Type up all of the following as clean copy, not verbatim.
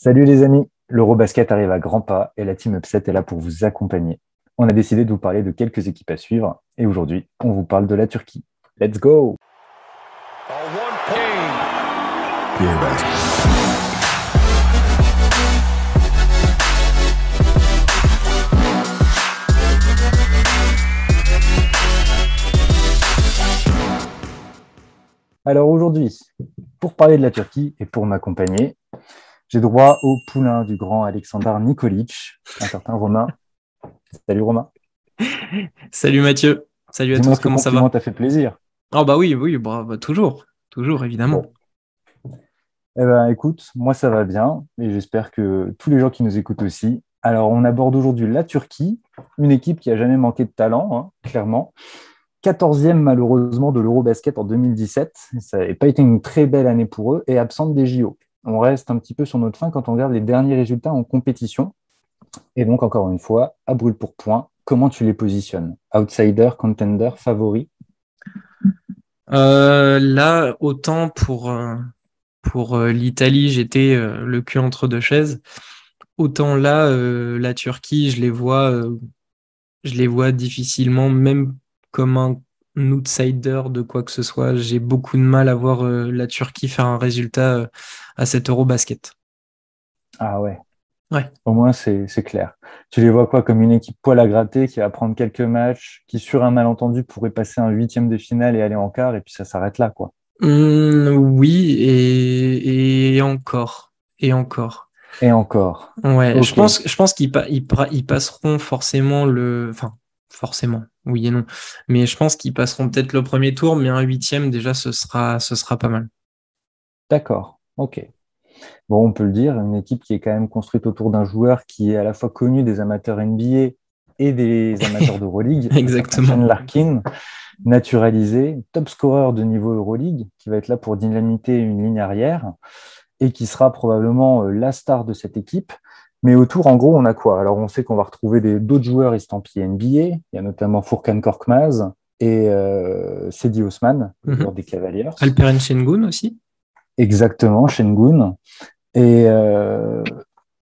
Salut les amis, l'Eurobasket arrive à grands pas et la Team Upset est là pour vous accompagner. On a décidé de vous parler de quelques équipes à suivre et aujourd'hui, on vous parle de la Turquie. Let's go! Alors aujourd'hui, pour parler de la Turquie et pour m'accompagner, j'ai droit au poulain du grand Alexandar Nikolic, un certain Romain. Salut Romain. Salut Mathieu, salut à Dis-moi tous, que le comment ça compliment va? t'a fait plaisir. Oh bah oui, oui, bah, toujours, toujours évidemment. Bon, eh ben, écoute, moi ça va bien et j'espère que tous les gens qui nous écoutent aussi. Alors, on aborde aujourd'hui la Turquie, une équipe qui a jamais manqué de talent, hein, clairement. 14e malheureusement de l'Eurobasket en 2017. Ça n'avait pas été une très belle année pour eux et absente des JO. On reste un petit peu sur notre faim quand on regarde les derniers résultats en compétition. Et donc, encore une fois, à brûle pour point, comment tu les positionnes? Outsider, contender, favori? Là, autant pour l'Italie, j'étais le cul entre deux chaises. Autant là, la Turquie, je les vois difficilement, même comme un outsider de quoi que ce soit. J'ai beaucoup de mal à voir la Turquie faire un résultat à cet Eurobasket. Ah ouais, Ouais. au moins c'est clair. Tu les vois quoi comme une équipe poil à gratter qui va prendre quelques matchs, qui sur un malentendu pourrait passer un huitième de finale et aller en quart, et puis ça s'arrête là, quoi. Oui, et encore, et encore. Et encore. Ouais, Ok. je pense ils passeront forcément enfin, forcément, oui et non. Mais je pense qu'ils passeront peut-être le premier tour, mais un huitième, déjà, ce sera pas mal. D'accord. Ok. Bon, on peut le dire, une équipe qui est quand même construite autour d'un joueur qui est à la fois connu des amateurs NBA et des amateurs d'Euroleague, un certain Exactement. Shane Larkin, naturalisé, top scoreur de niveau Euroleague, qui va être là pour dynamiter une ligne arrière et qui sera probablement la star de cette équipe. Mais autour, en gros, on a quoi? Alors, on sait qu'on va retrouver d'autres joueurs estampillés NBA. Il y a notamment Furkan Korkmaz et Sedi Osman, le joueur Mhm. des Cavaliers. Alperen Şengün aussi. Exactement, Şengün. Et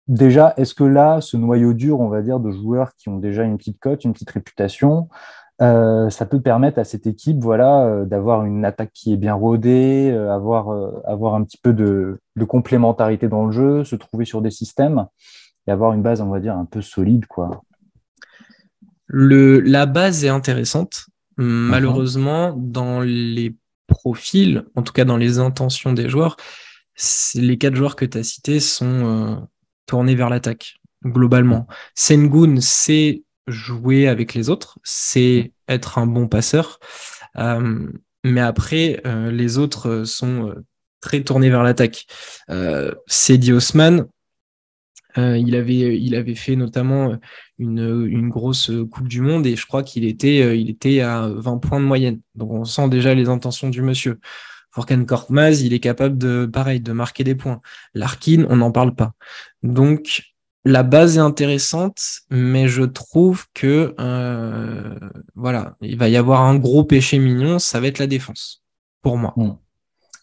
déjà, est-ce que là, ce noyau dur, on va dire, de joueurs qui ont déjà une petite cote, une petite réputation, ça peut permettre à cette équipe, voilà, d'avoir une attaque qui est bien rodée, avoir un petit peu de complémentarité dans le jeu, se trouver sur des systèmes et avoir une base, on va dire, un peu solide, quoi. La base est intéressante. Mhm. Malheureusement, dans les profils, en tout cas dans les intentions des joueurs, les quatre joueurs que tu as cités sont tournés vers l'attaque, globalement. Sengun, c'est jouer avec les autres, c'est être un bon passeur. Euh, mais après, les autres sont très tournés vers l'attaque. Sedi Osman, il avait fait notamment une grosse Coupe du Monde et je crois il était à 20 points de moyenne. Donc on sent déjà les intentions du monsieur. Furkan Korkmaz, il est capable de, pareil, de marquer des points. Larkin, on n'en parle pas. Donc la base est intéressante, mais je trouve que voilà, il va y avoir un gros péché mignon, ça va être la défense, pour moi. Mhm.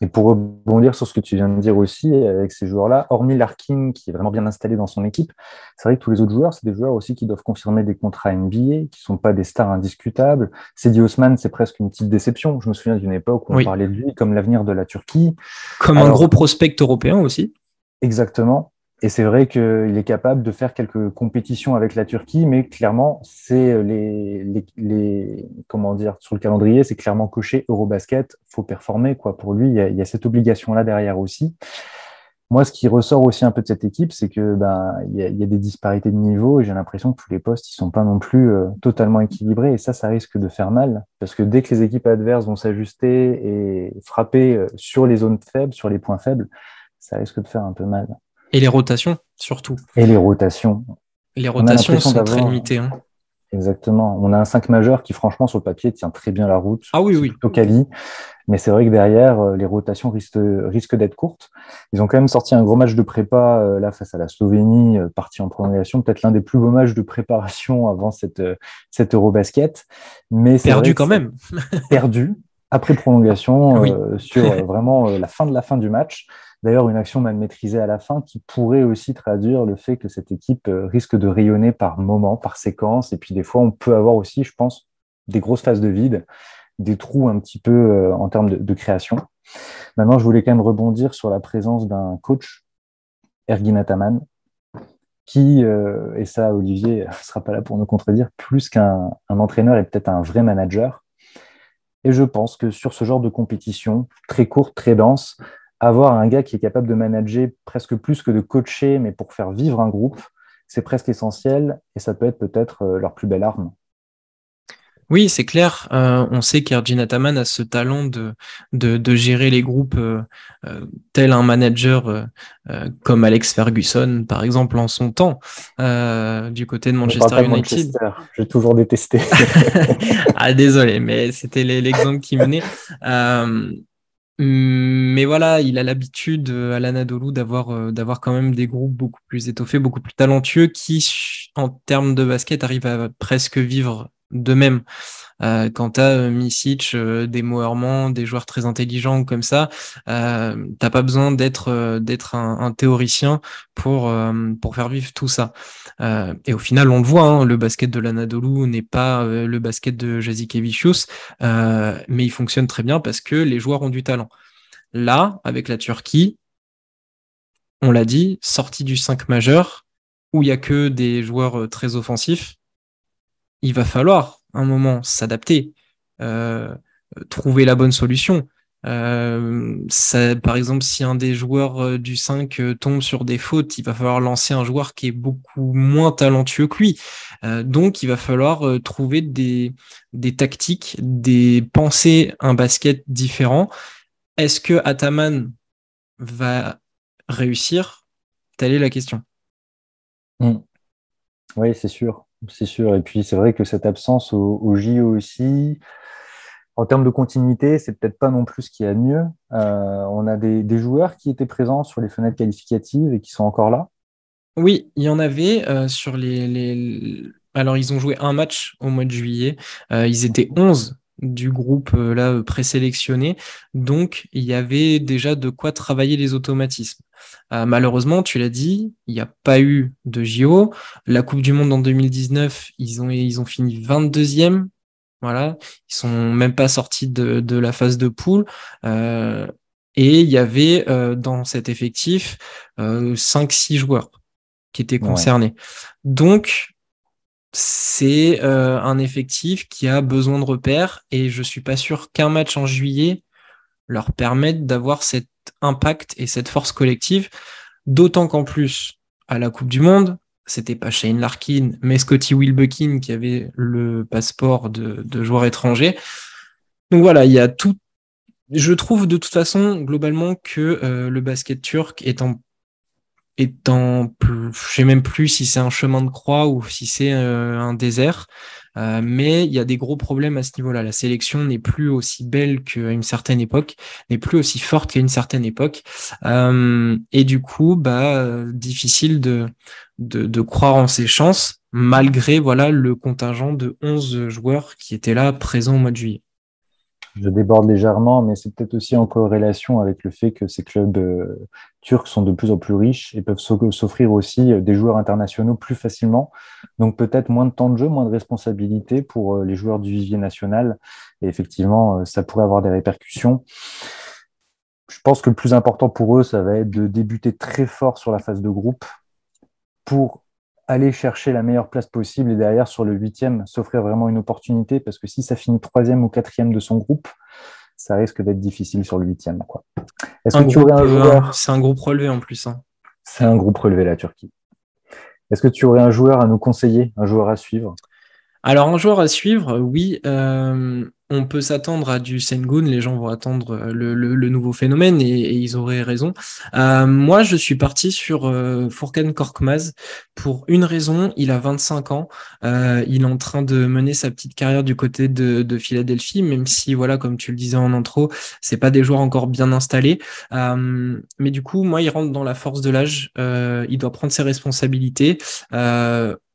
Et pour rebondir sur ce que tu viens de dire aussi, avec ces joueurs-là, hormis Larkin, qui est vraiment bien installé dans son équipe, c'est vrai que tous les autres joueurs, c'est des joueurs aussi qui doivent confirmer des contrats NBA, qui ne sont pas des stars indiscutables. Sedi Osman, c'est presque une petite déception. Je me souviens d'une époque où on Oui, parlait de lui comme l'avenir de la Turquie. comme un gros Alors, prospect européen aussi. exactement. Et c'est vrai qu'il est capable de faire quelques compétitions avec la Turquie, mais clairement, c'est comment dire, sur le calendrier, c'est clairement coché Eurobasket, faut performer, quoi. Pour lui, il y a cette obligation-là derrière aussi. Moi, ce qui ressort aussi un peu de cette équipe, c'est que ben, il y a des disparités de niveau et j'ai l'impression que tous les postes, ils sont pas non plus totalement équilibrés et ça risque de faire mal parce que dès que les équipes adverses vont s'ajuster et frapper sur les zones faibles, sur les points faibles, ça risque de faire un peu mal. Et les rotations, surtout. Et les rotations, Les on a rotations l'impression sont très d'avoir, limitées, hein. exactement, on a un 5 majeur qui franchement sur le papier tient très bien la route, Ah oui, c'est oui. plutôt quali. Mais c'est vrai que derrière, les rotations risquent d'être courtes. Ils ont quand même sorti un gros match de prépa là face à la Slovénie, parti en prolongation, peut-être l'un des plus beaux matchs de préparation avant cette Eurobasket. Mais c'est Perdu vrai que quand ça a même. perdu, après prolongation, Oui. sur vraiment la fin de la fin du match. D'ailleurs, une action mal maîtrisée à la fin qui pourrait aussi traduire le fait que cette équipe risque de rayonner par moment, par séquence. Et puis des fois, on peut avoir aussi, je pense, des grosses phases de vide, des trous un petit peu en termes de création. Maintenant, je voulais quand même rebondir sur la présence d'un coach, Ergin Ataman, qui, et ça, Olivier ne sera pas là pour nous contredire, plus qu'un entraîneur et peut-être un vrai manager. Et je pense que sur ce genre de compétition, très courte, très dense, avoir un gars qui est capable de manager presque plus que de coacher, mais pour faire vivre un groupe, c'est presque essentiel et ça peut être peut-être leur plus belle arme. Oui, c'est clair. On sait qu'Ergin Ataman a ce talent de gérer les groupes tel un manager comme Alex Ferguson, par exemple, en son temps, du côté de Ne parle Manchester pas de United. Manchester, j'ai toujours détesté. Ah, désolé, mais c'était l'exemple qui menait. Euh, mais voilà, il a l'habitude à l'Anadolu d'avoir quand même des groupes beaucoup plus étoffés, beaucoup plus talentueux qui, en termes de basket, arrivent à presque vivre d'eux-mêmes. Quand tu as Misic, des Mo Herman, des joueurs très intelligents comme ça, t'as pas besoin d'être un théoricien pour faire vivre tout ça. Et au final, on le voit, hein, le basket de l'Anadolu n'est pas le basket de Jasikevicius, mais il fonctionne très bien parce que les joueurs ont du talent. Là, avec la Turquie, on l'a dit, sortie du 5 majeur, où il y a que des joueurs très offensifs, il va falloir un moment s'adapter, euh, trouver la bonne solution. Ça, par exemple, si un des joueurs du 5 tombe sur des fautes, il va falloir lancer un joueur qui est beaucoup moins talentueux que lui. Donc, il va falloir trouver des tactiques, des pensées, un basket différent. Est-ce que Ataman va réussir? Telle est la question. Mm. Oui, c'est sûr. C'est sûr. Et puis, c'est vrai que cette absence au JO aussi, en termes de continuité, c'est peut-être pas non plus ce qu'il y a de mieux. On a des joueurs qui étaient présents sur les fenêtres qualificatives et qui sont encore là. Oui, il y en avait sur Alors, ils ont joué un match au mois de juillet. Ils étaient 11 du groupe là présélectionné. Donc, il y avait déjà de quoi travailler les automatismes. Malheureusement, tu l'as dit, il n'y a pas eu de JO. La Coupe du Monde en 2019, ils ont fini 22e. Voilà, ils sont même pas sortis de la phase de poule. Euh, et il y avait dans cet effectif 5-6 joueurs qui étaient Ouais. concernés. Donc, c'est un effectif qui a besoin de repères et je suis pas sûr qu'un match en juillet leur permette d'avoir cet impact et cette force collective, d'autant qu'en plus, à la Coupe du Monde, c'était pas Shane Larkin, mais Scotty Wilbekin qui avait le passeport de joueur étranger. Donc voilà, il y a tout. Je trouve de toute façon, globalement, que le basket turc je sais même plus si c'est un chemin de croix ou si c'est un désert. Mais il y a des gros problèmes à ce niveau-là. La sélection n'est plus aussi belle qu'à une certaine époque, n'est plus aussi forte qu'à une certaine époque. Et du coup, difficile de croire en ses chances, malgré voilà le contingent de 11 joueurs qui étaient là présents au mois de juillet. Je déborde légèrement, mais c'est peut-être aussi en corrélation avec le fait que ces clubs turcs sont de plus en plus riches et peuvent s'offrir aussi des joueurs internationaux plus facilement. Donc peut-être moins de temps de jeu, moins de responsabilités pour les joueurs du vivier national. Et effectivement, ça pourrait avoir des répercussions. Je pense que le plus important pour eux, ça va être de débuter très fort sur la phase de groupe pour aller chercher la meilleure place possible et derrière, sur le huitième, s'offrir vraiment une opportunité parce que si ça finit troisième ou quatrième de son groupe, ça risque d'être difficile sur le huitième, quoi. Est-ce que tu aurais un joueur? C'est un groupe relevé en plus, hein. C'est un groupe relevé, la Turquie. Est-ce que tu aurais un joueur à nous conseiller, un joueur à suivre? Alors, un joueur à suivre, oui, on peut s'attendre à du Sengun, les gens vont attendre le nouveau phénomène et ils auraient raison. Moi, je suis parti sur Furkan Korkmaz pour une raison, il a 25 ans, il est en train de mener sa petite carrière du côté de Philadelphie, même si, voilà, comme tu le disais en intro, c'est pas des joueurs encore bien installés. Mais du coup, moi, il rentre dans la force de l'âge, il doit prendre ses responsabilités.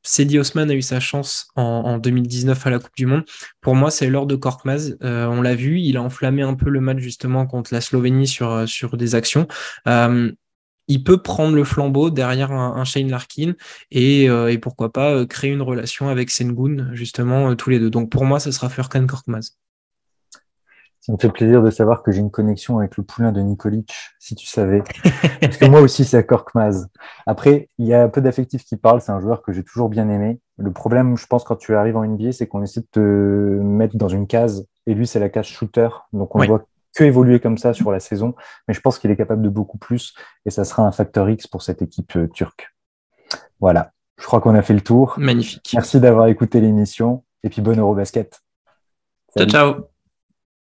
Sedi Osman a eu sa chance en 2019 à la Coupe du Monde. Pour moi, c'est l'heure de Korkmaz. On l'a vu, il a enflammé un peu le match justement contre la Slovénie sur des actions. Il peut prendre le flambeau derrière un Shane Larkin et pourquoi pas créer une relation avec Sengun, justement, tous les deux. Donc pour moi, ce sera Furkan Korkmaz. Ça me fait plaisir de savoir que j'ai une connexion avec le poulain de Nikolic, si tu savais. Parce que moi aussi, c'est Korkmaz. Après, il y a un peu d'affectif qui parle. C'est un joueur que j'ai toujours bien aimé. Le problème, je pense, quand tu arrives en NBA, c'est qu'on essaie de te mettre dans une case. Et lui, c'est la case shooter. Donc, on ne Oui, voit que évoluer comme ça sur la saison. Mais je pense qu'il est capable de beaucoup plus. Et ça sera un facteur X pour cette équipe turque. Voilà. Je crois qu'on a fait le tour. magnifique. Merci d'avoir écouté l'émission. Et puis, bonne Eurobasket. Ciao, Salut. ciao.